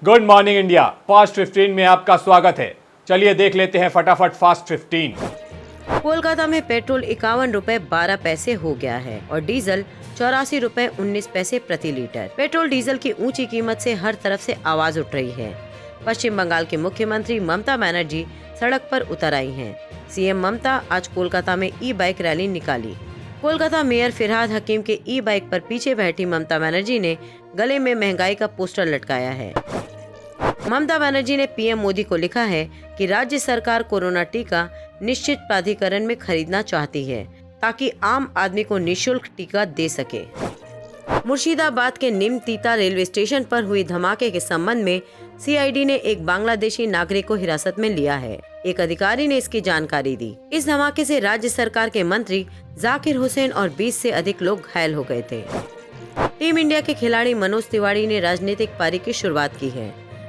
Good morning India fast 15 में आपका स्वागत है। चलिए देख लेते हैं फटाफट फास्ट 15। कोलकाता में पेट्रोल 51 रुपए 12 पैसे हो गया है और डीजल 84 रुपए 19 पैसे प्रति लीटर। पेट्रोल डीजल की ऊंची कीमत से हर तरफ से आवाज उठ रही है। पश्चिम बंगाल की मुख्यमंत्री ममता बनर्जी सड़क पर उतर आई हैं। सीएम ममता आज कोलकाता में ई बाइक रैली निकाली। कोलकाता मेयर फिरहाद हकीम के ई बाइक पर पीछे बैठी ममता बनर्जी ने गले में महंगाई का पोस्टर लटकाया है। ममता बनर्जी ने पीएम मोदी को लिखा है कि राज्य सरकार कोरोना टीका निश्चित प्राधिकरण में खरीदना चाहती है ताकि आम आदमी को निशुल्क टीका दे सके। मुर्शिदाबाद के निमतीता रेलवे स्टेशन पर हुई धमाके के संबंध में सीआईडी ने एक बांग्लादेशी नागरिक को हिरासत में लिया है। एक अधिकारी ने इसकी जानकारी दी। इस धमाके से राज्य सरकार के मंत्री जाकिर हुसैन और 20 से अधिक लोग घायल हो गए थे। टीम इंडिया के खिलाड़ी मनोज तिवारी ने राजनीतिक पारी की शुरुआत की है।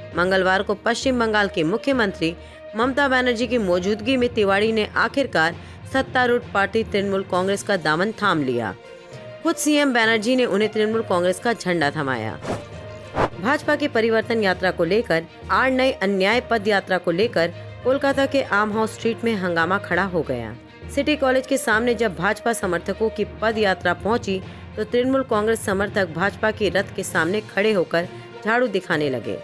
मंगलवार को पश्चिम बंगाल की मुख्यमंत्री ममता बनर्जी की मौजूदगी में तिवारी ने आखिरकार सत्तारूढ़ पार्टी तृणमूल कांग्रेस का दामन थाम लिया। खुद सीएम बनर्जी ने उन्हें तृणमूल कांग्रेस का झंडा थमाया। भाजपा की परिवर्तन यात्रा को लेकर आर नए अन्याय पद यात्रा को लेकर कोलकाता के आम हाउस स्ट्रीट में हंगामा खड़ा हो गया। सिटी कॉलेज के सामने जब भाजपा समर्थकों की पद यात्रा पहुंची तो तृणमूल कांग्रेस समर्थक भाजपा की रथ के सामने खड़े होकर झाड़ू दिखाने लगे।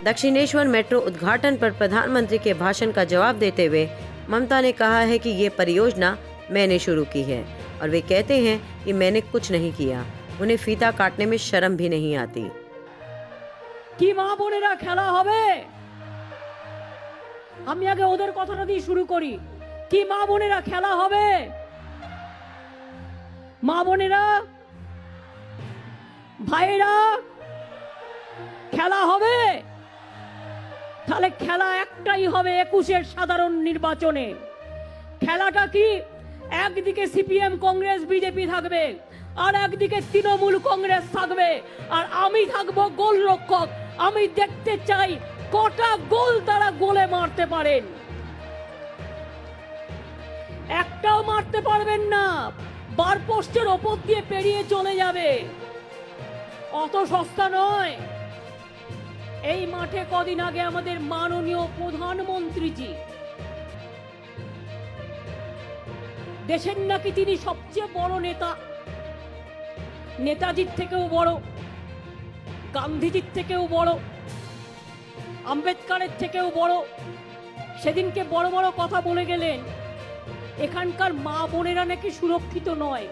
दक्षिणेश्वर मेट्रो उद्घाटन पर प्रधानमंत्री के भाषण का जवाब देते हुए ममता ने कहा है कि ये परियोजना मैंने शुरू की है और वे कहते हैं कि मैंने कुछ नहीं किया। उन्हें फीता काटने में शर्म भी नहीं आती। কি মা বোনেরা খেলা হবে? আমি আগে ওদের কথাটা দিয়ে শুরু করি। কি মা বোনেরা খেলা হবে? মা বোনেরা ভাইরা খেলা হবে? তাহলে খেলা একটাই হবে 21-এর সাধারণ নির্বাচনে। খেলাটা কি? একদিকে সিপিএম কংগ্রেস বিজেপি থাকবে আর একদিকে তৃণমূল কংগ্রেস থাকবে আর আমি থাকবো গোলরক্ষক। আমি দেখতে চাই কটা গোল তারা গোলে মারতে পারেন। একটাও মারতে পারবেন না, বার পোস্টের ওপর দিয়ে পেরিয়ে চলে যাবে। অত সস্তা নয়। এই মাঠে কদিন আগে আমাদের মাননীয় প্রধানমন্ত্রীজি দেশের নাকি তিনি সবচেয়ে বড় নেতা, নেতাজির থেকেও বড়, গান্ধীজির থেকেও বড়, আম্বেদকরের থেকেও বড়, সেদিনকে বড় বড় কথা বলে গেলেন। এখানকার মা বোনেরা নাকি সুরক্ষিত নয়।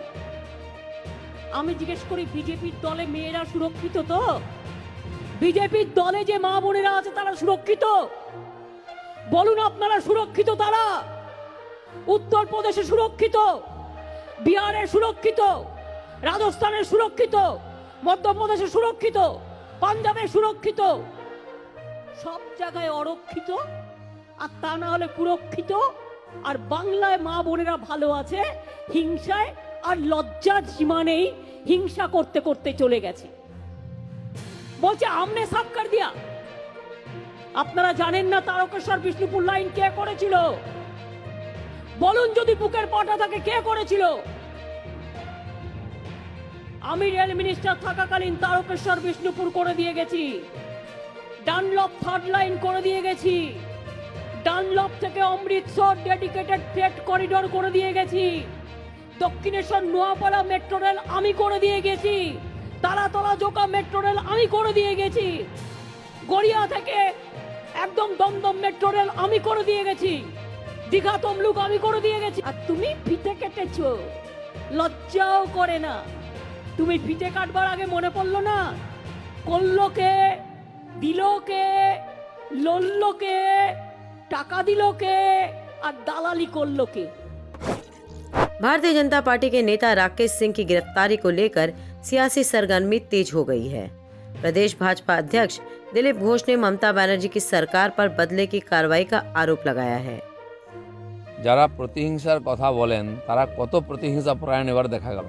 আমি জিজ্ঞেস করি বিজেপির দলে মেয়েরা সুরক্ষিত তো? বিজেপির দলে যে মা বোনেরা আছে তারা সুরক্ষিত? বলুন আপনারা সুরক্ষিত? তারা উত্তরপ্রদেশে সুরক্ষিত, বিহারে সুরক্ষিত, রাজস্থানে সুরক্ষিত, মধ্যপ্রদেশে সুরক্ষিত, পাঞ্জাবে সুরক্ষিত, সব জায়গায় অরক্ষিত। আর তা না হলে সুরক্ষিত। আর বাংলায় মা বোনেরা ভালো আছে, হিংসায় আর লজ্জার সীমা নেই, হিংসা করতে করতে চলে গেছে। বলছে আমনে সাফ কর দিয়া। আপনারা জানেন না তারকেশ্বর বিষ্ণুপুর লাইন কে করেছিল? বলুন যদি বুকের পাটা থাকে কে করেছিল? আমি রেল মিনিস্টার থাকাকালীন তারকেশ্বর বিষ্ণুপুর করে দিয়ে গেছি। ডানলপ থার্ড লাইন করে দিয়ে গেছি। ডানলপ থেকে অমৃতসর ডেডিকেটেড ফ্রেট করিডোর করে দিয়ে গেছি। দক্ষিণেশ্বর নোয়াপাড়া মেট্রো রেল আমি করে দিয়ে গেছি। তারাতলা জোকা মেট্রো রেল আমি করে দিয়ে গেছি। গড়িয়া থেকে একদম দমদম মেট্রো রেল আমি করে দিয়ে গেছি। দীঘা তমলুক আমি করে দিয়ে গেছি। আর তুমি ফিতে কেটেছো, লজ্জাও করে না। তুমি ফিতে কাটবার আগে মনে পড়লো না করলো কে, দিল কে, লড়লো কে, টাকা দিল কে আর দালালি করলো কে? भारतीय जनता पार्टी के नेता राकेश सिंह की गिरफ्तारी को लेकर सियासी सरगर्मी तेज हो गई है। प्रदेश भाजपा अध्यक्ष दिलीप घोष ने ममता बनर्जी की सरकार पर बदले की कार्रवाई का आरोप लगाया है। যারা প্রতিহিংসার কথা বলেন তারা কত প্রতিহিংসা পরায়ণ এবার দেখা গেল।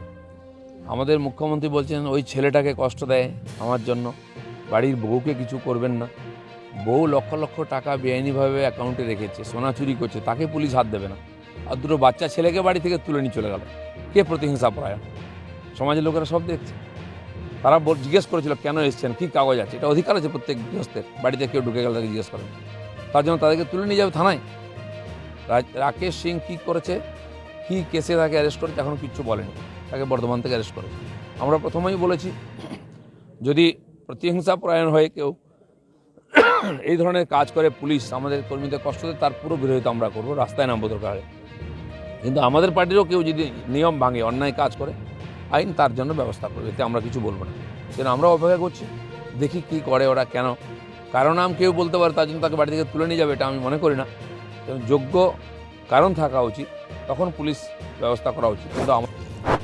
আমাদের মুখ্যমন্ত্রী বলছেন ওই ছেলেটাকে কষ্ট দেয় আমার জন্য, বাড়ির বউকে কিছু করবেন না। বউ লক্ষ লক্ষ টাকা বেআইনিভাবে অ্যাকাউন্টে রেখেছে, সোনা চুরি করছে, তাকে পুলিশ হাত দেবে না। আর দুটো বাচ্চা ছেলেকে বাড়ি থেকে তুলে নিয়ে চলে গেল। কে প্রতিহিংসা পরায়ণ? সমাজের লোকেরা সব দেখছে। তারা জিজ্ঞেস করেছিল কেন এসেছেন, কী কাগজ আছে। এটা অধিকার আছে প্রত্যেক গৃহস্থের, বাড়িতে কেউ ঢুকে গেলে তাকে জিজ্ঞেস করেন। তার জন্য তাদেরকে তুলে নিয়ে যাবে থানায়। রাকেশ সিং কী করেছে, কী কেসে তাকে অ্যারেস্ট করেছে এখনও কিচ্ছু বলেনি। তাকে বর্ধমান থেকে অ্যারেস্ট করেছে। আমরা প্রথমেই বলেছি যদি প্রতিহিংসা পরায়ণ হয়ে কেউ এই ধরনের কাজ করে, পুলিশ আমাদের কর্মীদের কষ্ট দেয়, তার পুরো বিরোধিতা আমরা করবো, রাস্তায় নামবো দরকার। কিন্তু আমাদের পার্টিরও কেউ যদি নিয়ম ভাঙে, অন্যায় কাজ করে, আইন তার জন্য ব্যবস্থা করবে, এতে আমরা কিছু বলবো না। সেজন্য আমরা অপেক্ষা করছি, দেখি কি করে ওরা। কেন কারণ কেউ বলতে পারে তার জন্য তাকে বাড়ি থেকে তুলে নিয়ে যাবে, এটা আমি মনে করি না। যোগ্য কারণ থাকা উচিত, তখন পুলিশ ব্যবস্থা করা উচিত। কিন্তু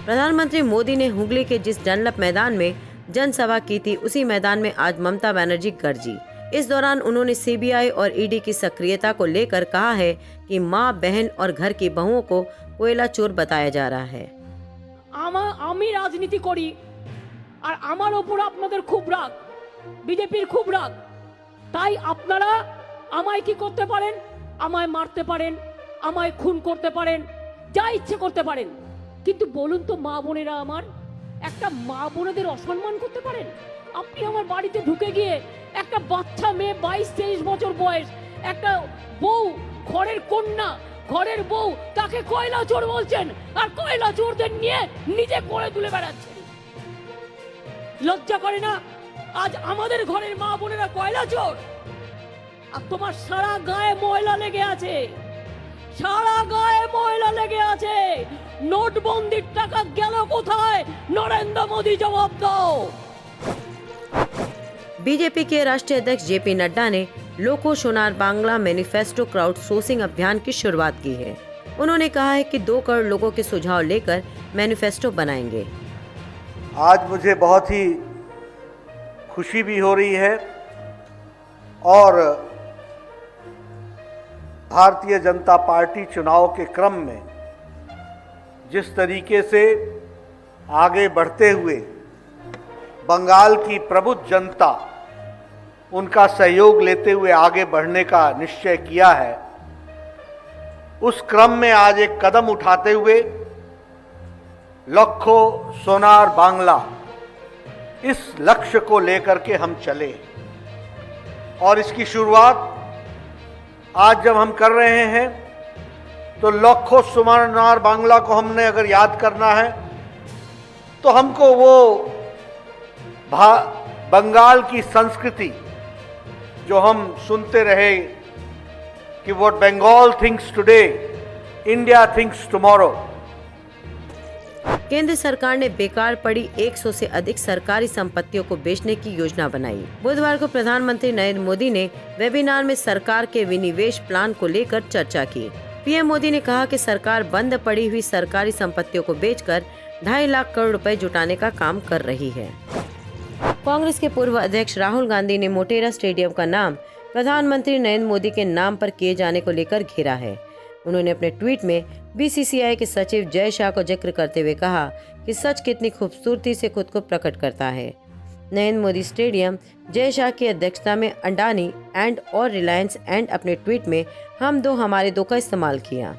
प्रधानमंत्री मोदी ने हुगली के जिस डनलप मैदान में जनसभा की थी, उसी मैदान में आज ममता बनर्जी गरजी। इस दौरान उन्होंने सीबीआई और ईडी की सक्रियता को लेकर कहा है कि मां, बहन और घर की बहुओं को कोयला चोर बताया जा रहा है। আমি রাজনীতি করি আর আমার ওপর আপনাদের খুব রাগ, বিজেপির খুব রাগ। তাই আপনারা আমায় কি করতে পারেন? আমায় মারতে পারেন, আমায় খুন করতে পারেন, যা ইচ্ছে করতে পারেন। কিন্তু বলুন তো, মা বোনেরা, আমার একটা মা বোনেদের অসম্মান করতে পারেন? আপনি আমার বাড়িতে ঢুকে গিয়ে একটা বাচ্চা মেয়ে 22-23 বছর বয়স, একটা বউ, ঘরের কন্যা, ঘরের বউ, তাকে কয়লা চোর বলছেন, আর কয়লা চোরদের নিয়ে নিজে করে তুলে বেড়াচ্ছেন। লজ্জা করে না? আজ আমাদের ঘরের মা বোনেরা কয়লা চোর, আর তোমার সারা গায়ে ময়লা লেগে আছে, সারা গায়ে ময়লা লেগে আছে। নোটবন্দির টাকা গেল কোথায়? নরেंद्र मोदी जवाब दो। बीजेपी के राष्ट्रीय अध्यक्ष जेपी नड्डा ने लोको Sonar Bangla manifesto crowd sourcing अभियान की शुरुआत की है। उन्होंने कहा है कि 2 करोड़ लोगों के सुझाव लेकर मैनिफेस्टो बनाएंगे। आज मुझे बहुत ही खुशी भी हो रही है और भारतीय जनता पार्टी चुनाव के क्रम में जिस तरीके से आगे बढ़ते हुए बंगाल की प्रबुद्ध जनता उनका सहयोग लेते हुए आगे बढ़ने का निश्चय किया है, उस क्रम में आज एक कदम उठाते हुए लखो सोनार बांग्ला इस लक्ष्य को लेकर के हम चले। और इसकी शुरुआत आज जब हम कर रहे हैं तो लखो सोनार बांग्ला को हमने अगर याद करना है तो हमको वो बंगाल की संस्कृति जो हम सुनते रहे कि what Bengal thinks today, India thinks tomorrow. केंद्र सरकार ने बेकार पड़ी 100 से अधिक सरकारी संपत्तियों को बेचने की योजना बनाई। बुधवार को प्रधानमंत्री नरेंद्र मोदी ने वेबिनार में सरकार के विनिवेश प्लान को लेकर चर्चा की। पीएम मोदी ने कहा कि सरकार बंद पड़ी हुई सरकारी संपत्तियों को बेचकर 2.5 लाख करोड़ रुपए जुटाने का काम कर रही है। कांग्रेस के पूर्व अध्यक्ष राहुल गांधी ने मोटेरा स्टेडियम का नाम प्रधानमंत्री नरेंद्र मोदी के नाम पर किए जाने को लेकर घेरा है। उन्होंने अपने ट्वीट में बीसीसीआई के सचिव जय शाह को जिक्र करते हुए कहा कि सच कितनी खूबसूरती से खुद को प्रकट करता है। नरेंद्र मोदी स्टेडियम जय शाह की अध्यक्षता में अडानी एंड और रिलायंस एंड अपने ट्वीट में हम दो हमारे दो का इस्तेमाल किया।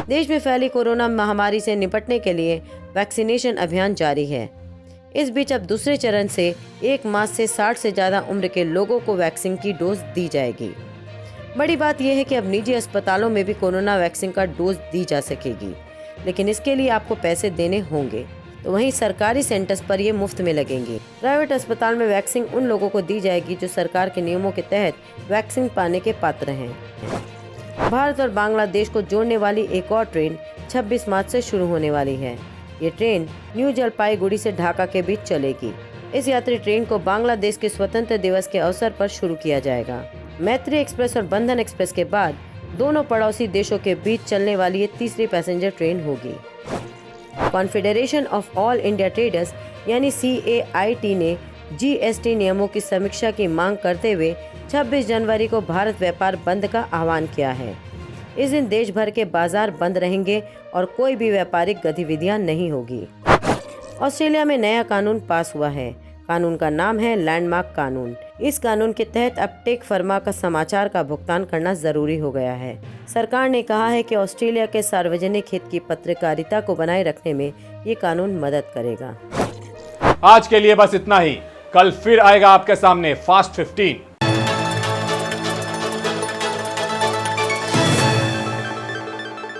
देश में फैली कोरोना महामारी से निपटने के लिए वैक्सीनेशन अभियान जारी है। इस बीच अब दूसरे चरण से 1 माह से 60 से ज्यादा उम्र के लोगों को वैक्सीन की डोज दी जाएगी। बड़ी बात यह है कि अब निजी अस्पतालों में भी कोरोना वैक्सीन का डोज दी जा सकेगी, लेकिन इसके लिए आपको पैसे देने होंगे। तो वहीं सरकारी सेंटर्स पर ये मुफ्त में लगेंगी। प्राइवेट अस्पताल में वैक्सीन उन लोगों को दी जाएगी जो सरकार के नियमों के तहत वैक्सीन पाने के पात्र हैं। भारत और बांग्लादेश को जोड़ने वाली एक और ट्रेन 26 मार्च से शुरू होने वाली है। ये ट्रेन न्यू जलपाईगुड़ी से ढाका के बीच चलेगी। इस यात्री ट्रेन को बांग्लादेश के स्वतंत्र दिवस के अवसर पर शुरू किया जाएगा। मैत्री एक्सप्रेस और बंधन एक्सप्रेस के बाद दोनों पड़ोसी देशों के बीच चलने वाली ये तीसरी पैसेंजर ट्रेन होगी। Confederation of all India traders यानी CAIT ने GST नियमों की समीक्षा की मांग करते हुए 26 जनवरी को भारत व्यापार बंद का आह्वान किया है। इस दिन देश भर के बाजार बंद रहेंगे और कोई भी व्यापारिक गतिविधियां नहीं होगी। ऑस्ट्रेलिया में नया कानून पास हुआ है। कानून का नाम है लैंडमार्क कानून। इस कानून के तहत अब टेक फर्मा का समाचार का भुगतान करना जरूरी हो गया है। सरकार ने कहा है कि ऑस्ट्रेलिया के सार्वजनिक हित की पत्रकारिता को बनाए रखने में ये कानून मदद करेगा। आज के लिए बस इतना ही। कल फिर आएगा आपके सामने फास्ट 15।